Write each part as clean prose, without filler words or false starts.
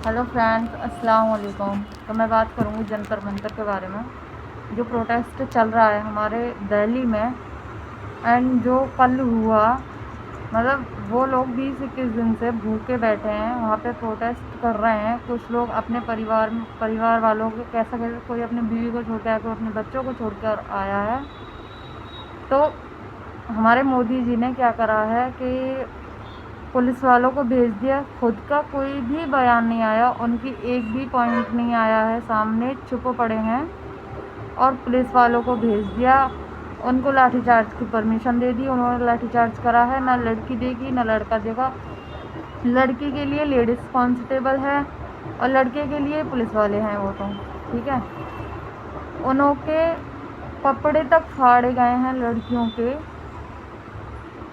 Hello friends, अस्सलाम वालेकुम। तो मैं बात करूँगी जंतर मंतर के बारे में। जो प्रोटेस्ट चल रहा है हमारे दिल्ली में एंड जो कल हुआ, मतलब वो लोग 20-21 दिन से भूखे बैठे हैं, वहाँ पे प्रोटेस्ट कर रहे हैं। कुछ लोग अपने परिवार वालों को कैसा कैसे, कोई अपनी बीवी को छोड़ के आया, कोई अपने बच्चों को छोड़ कर आया है। तो हमारे मोदी जी ने क्या करा है कि पुलिस वालों को भेज दिया, खुद का कोई भी बयान नहीं आया, उनकी एक भी पॉइंट नहीं आया है सामने, चुप पड़े हैं और पुलिस वालों को भेज दिया। उनको लाठीचार्ज की परमिशन दे दी, उन्होंने लाठीचार्ज करा है। ना लड़की देगी ना लड़का देगा। लड़की के लिए लेडीज़ कांस्टेबल है और लड़के के लिए पुलिस वाले हैं वो तो, ठीक है। उनके कपड़े तक फाड़े गए हैं लड़कियों के।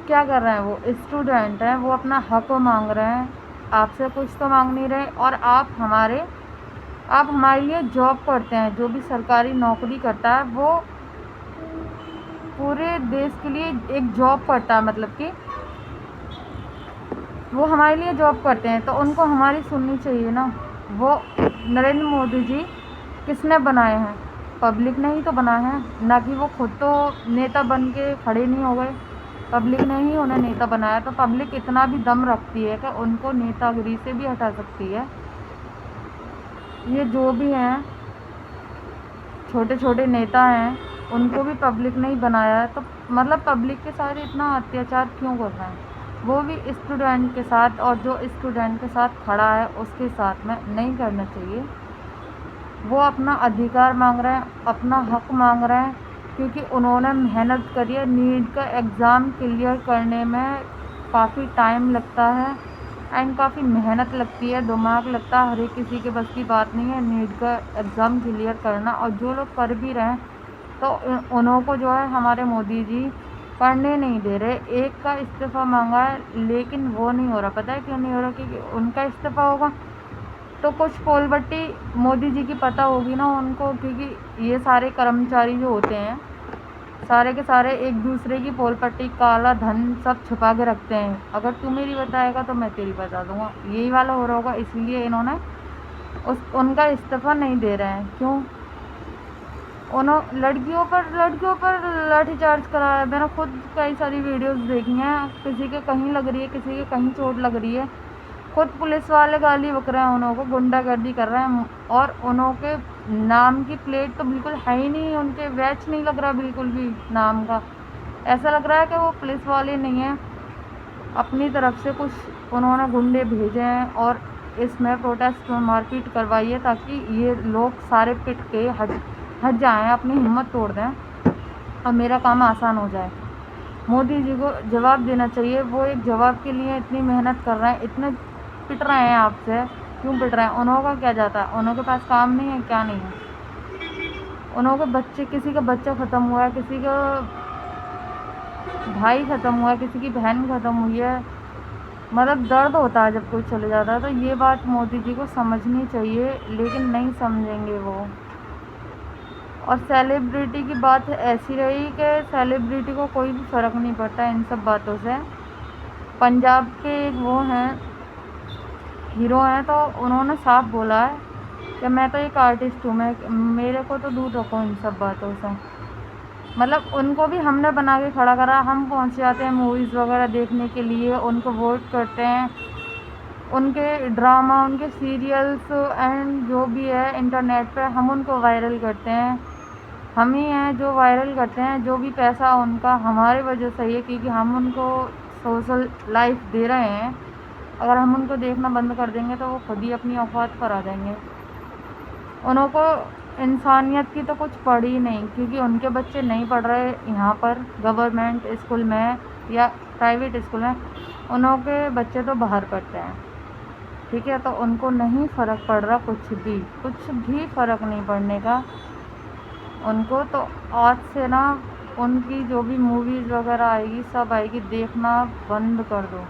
क्या कर रहे हैं, वो स्टूडेंट हैं, वो अपना हक मांग रहे हैं। आपसे कुछ तो मांग नहीं रहे। और आप हमारे लिए जॉब करते हैं। जो भी सरकारी नौकरी करता है वो पूरे देश के लिए एक जॉब करता है, मतलब कि वो हमारे लिए जॉब करते हैं, तो उनको हमारी सुननी चाहिए ना। वो नरेंद्र मोदी जी किसने बनाए हैं? पब्लिक ने ही तो बनाए हैं ना, कि वो खुद तो नेता बन के खड़े नहीं हो गए। पब्लिक ने ही उन्हें नेता बनाया। तो पब्लिक इतना भी दम रखती है कि उनको नेतागिरी से भी हटा सकती है। ये जो भी हैं छोटे छोटे नेता हैं, उनको भी पब्लिक ने ही बनाया है। तो मतलब पब्लिक के साथ इतना अत्याचार क्यों कर रहे हैं? वो भी स्टूडेंट के साथ, और जो स्टूडेंट के साथ खड़ा है उसके साथ में नहीं करना चाहिए। वो अपना अधिकार मांग रहे हैं, अपना हक मांग रहे हैं, क्योंकि उन्होंने मेहनत करी है। नीट का एग्ज़ाम क्लियर करने में काफ़ी टाइम लगता है एंड काफ़ी मेहनत लगती है, दिमाग लगता है। हर एक किसी के बस की बात नहीं है नीट का एग्ज़ाम क्लियर करना। और जो लोग कर भी रहे हैं तो उन्हों को जो है हमारे मोदी जी पढ़ने नहीं दे रहे। एक का इस्तीफ़ा मांगा है लेकिन वो नहीं हो रहा। पता है क्यों नहीं हो रहा? क्योंकि उनका इस्तीफ़ा होगा तो कुछ पोल बट्टी मोदी जी की पता होगी ना उनको, क्योंकि ये सारे कर्मचारी जो होते हैं सारे के सारे एक दूसरे की पोल पट्टी, काला धन सब छुपा के रखते हैं। अगर तू मेरी बताएगा तो मैं तेरी बता दूंगा, यही वाला हो रहा होगा। इसलिए इन्होंने उनका इस्तीफ़ा नहीं दे रहे हैं। क्यों? उन्होंने लड़कियों पर लाठीचार्ज कराया है। मैंने खुद कई सारी वीडियोस देखी हैं। किसी के कहीं लग रही है, किसी के कहीं चोट लग रही है। खुद पुलिस वाले गाली बक रहे हैं, उन्हों को गुंडागर्दी कर रहे हैं। और उन्हों के नाम की प्लेट तो बिल्कुल है ही नहीं, उनके बैच नहीं लग रहा बिल्कुल भी नाम का। ऐसा लग रहा है कि वो पुलिस वाले नहीं हैं, अपनी तरफ से कुछ उन्होंने गुंडे भेजे हैं और इसमें प्रोटेस्ट में मारपीट करवाई है, ताकि ये लोग सारे पिट के हट जाएं, अपनी हिम्मत तोड़ दें और मेरा काम आसान हो जाए। मोदी जी को जवाब देना चाहिए। वो एक जवाब के लिए इतनी मेहनत कर रहे हैं, इतने पिट रहे हैं आपसे। क्यों पिट रहे हैं? उन्हों का क्या जाता है? उन्हों के पास काम नहीं है, क्या नहीं है? उन्हों के बच्चे, किसी का बच्चा ख़त्म हुआ है, किसी का भाई ख़त्म हुआ है, किसी की बहन ख़त्म हुई है। मतलब दर्द होता है जब कोई चले जाता है। तो ये बात मोदी जी को समझनी चाहिए, लेकिन नहीं समझेंगे वो। और सेलिब्रिटी की बात ऐसी रही कि सेलिब्रिटी को कोई भी फ़र्क नहीं पड़ता इन सब बातों से। पंजाब के एक वो हैं, हीरो हैं, तो उन्होंने साफ बोला है कि मैं तो एक आर्टिस्ट हूँ, मैं मेरे को तो दूर रखो इन सब बातों से। मतलब उनको भी हमने बना के खड़ा करा। हम पहुँच जाते हैं मूवीज़ वगैरह देखने के लिए, उनको वोट करते हैं, उनके ड्रामा, उनके सीरियल्स एंड जो भी है इंटरनेट पे हम उनको वायरल करते हैं। हम ही हैं जो वायरल करते हैं। जो भी पैसा उनका हमारे वजह से ही है, क्योंकि हम उनको सोशल लाइफ दे रहे हैं। अगर हम उनको देखना बंद कर देंगे तो वो खुद ही अपनी औकात पर आ जाएंगे। उनको इंसानियत की तो कुछ पड़ी नहीं, क्योंकि उनके बच्चे नहीं पढ़ रहे यहाँ पर गवर्नमेंट स्कूल में या प्राइवेट स्कूल में। उनके बच्चे तो बाहर पढ़ते हैं, ठीक है। तो उनको नहीं फ़र्क पड़ रहा, कुछ भी फ़र्क नहीं पड़ने का उनको। तो आज से ना उनकी जो भी मूवीज़ वगैरह आएगी सब आएगी, देखना बंद कर दो।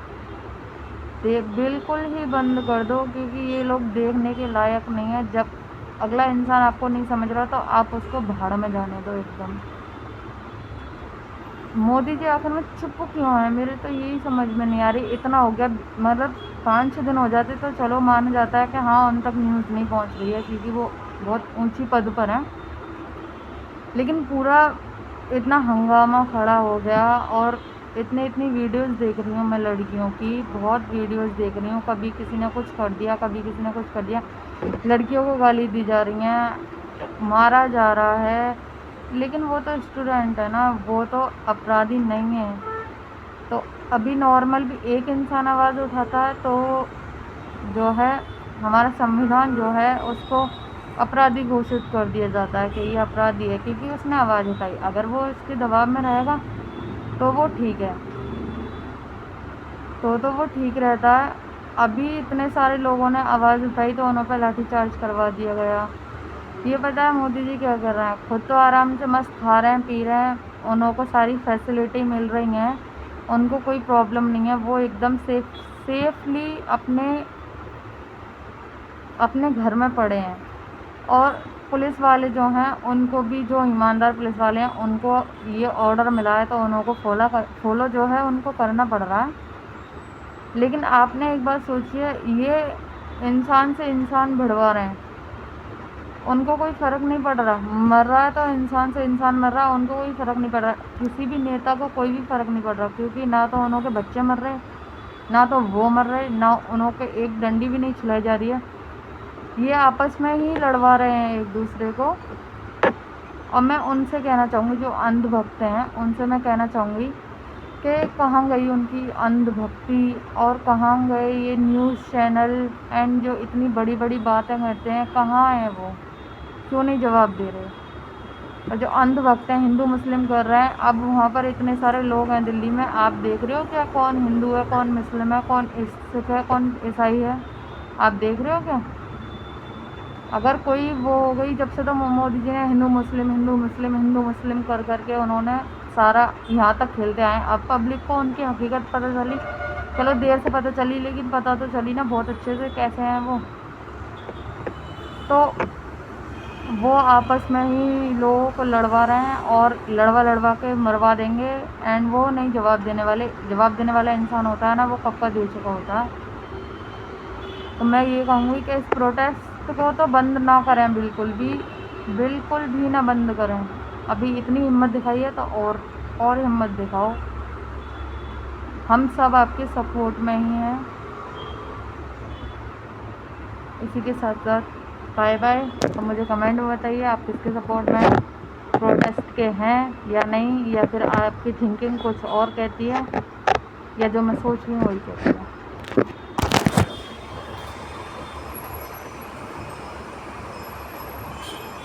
बिल्कुल ही बंद कर दो, क्योंकि ये लोग देखने के लायक नहीं है। जब अगला इंसान आपको नहीं समझ रहा तो आप उसको भाड़ में जाने दो एकदम। मोदी जी आखिर में चुप क्यों हैं? मेरे तो यही समझ में नहीं आ रही। इतना हो गया, मतलब 5-6 दिन हो जाते तो चलो माना जाता है कि हाँ उन तक न्यूज़ नहीं पहुंच रही है क्योंकि वो बहुत ऊंची पद पर हैं, लेकिन पूरा इतना हंगामा खड़ा हो गया। और इतनी वीडियोस देख रही हूँ मैं लड़कियों की, बहुत वीडियोस देख रही हूँ, कभी किसी ने कुछ कर दिया, कभी किसी ने कुछ कर दिया, लड़कियों को गाली दी जा रही हैं, मारा जा रहा है। लेकिन वो तो स्टूडेंट है ना, वो तो अपराधी नहीं है। तो अभी नॉर्मल भी एक इंसान आवाज़ उठाता है तो जो है हमारा संविधान जो है उसको अपराधी घोषित कर दिया जाता है कि ये अपराधी है क्योंकि उसने आवाज़ उठाई। अगर वो इसके दबाव में रहेगा तो वो ठीक है, तो वो ठीक रहता है। अभी इतने सारे लोगों ने आवाज़ उठाई तो उन पर लाठीचार्ज करवा दिया गया। ये पता है मोदी जी क्या कर रहे हैं? खुद तो आराम से मस्त खा रहे हैं, पी रहे हैं, उनको सारी फैसिलिटी मिल रही हैं, उनको कोई प्रॉब्लम नहीं है, वो एकदम सेफली अपने घर में पड़े हैं। और पुलिस वाले जो हैं उनको भी, जो ईमानदार पुलिस वाले हैं उनको ये ऑर्डर मिला है तो उनको फॉलो जो है उनको करना पड़ रहा है। लेकिन आपने एक बात सोचिए, ये इंसान से इंसान भिड़वा रहे हैं, उनको कोई फ़र्क नहीं पड़ रहा। मर रहा है तो इंसान से इंसान मर रहा है, उनको कोई फ़र्क नहीं पड़ रहा। किसी भी नेता को कोई भी फ़र्क नहीं पड़ रहा क्योंकि ना तो उन्हों के बच्चे मर रहे, ना तो वो मर रहे, ना उन्हों के एक डंडी भी नहीं छिलाई जा रही है। ये आपस में ही लड़वा रहे हैं एक दूसरे को। और मैं उनसे कहना चाहूँगी जो अंधभक्त हैं, उनसे मैं कहना चाहूँगी कि कहाँ गई उनकी अंधभक्ति, और कहाँ गए ये न्यूज़ चैनल एंड जो इतनी बड़ी बड़ी बातें करते हैं, कहाँ हैं वो? क्यों नहीं जवाब दे रहे? और जो अंधभक्त हैं, हिंदू मुस्लिम कर रहे हैं, अब वहाँ पर इतने सारे लोग हैं दिल्ली में, आप देख रहे हो क्या कौन हिंदू है, कौन मुस्लिम है, कौन सिख है, कौन ईसाई है? आप देख रहे हो क्या? अगर कोई वो हो गई, जब से तो मोदी जी ने हिंदू मुस्लिम कर करके उन्होंने सारा यहाँ तक खेलते आए। अब पब्लिक को उनकी हकीकत पता चली, चलो देर से पता चली लेकिन पता तो चली ना बहुत अच्छे से कैसे हैं वो। तो वो आपस में ही लोगों को लड़वा रहे हैं और लड़वा के मरवा देंगे। एंड वो नहीं जवाब देने वाला इंसान होता है ना, वो कब का दे चुका होता है। तो मैं ये कहूँगी कि इस प्रोटेस्ट को तो बंद ना करें, बिल्कुल भी ना बंद करें। अभी इतनी हिम्मत दिखाई है तो और हिम्मत दिखाओ। हम सब आपके सपोर्ट में ही हैं। इसी के साथ साथ बाय बाय। तो मुझे कमेंट में बताइए आप किसके सपोर्ट में प्रोटेस्ट के हैं या नहीं, या फिर आपकी थिंकिंग कुछ और कहती है, या जो मैं सोच रही हूँ वही कहती है।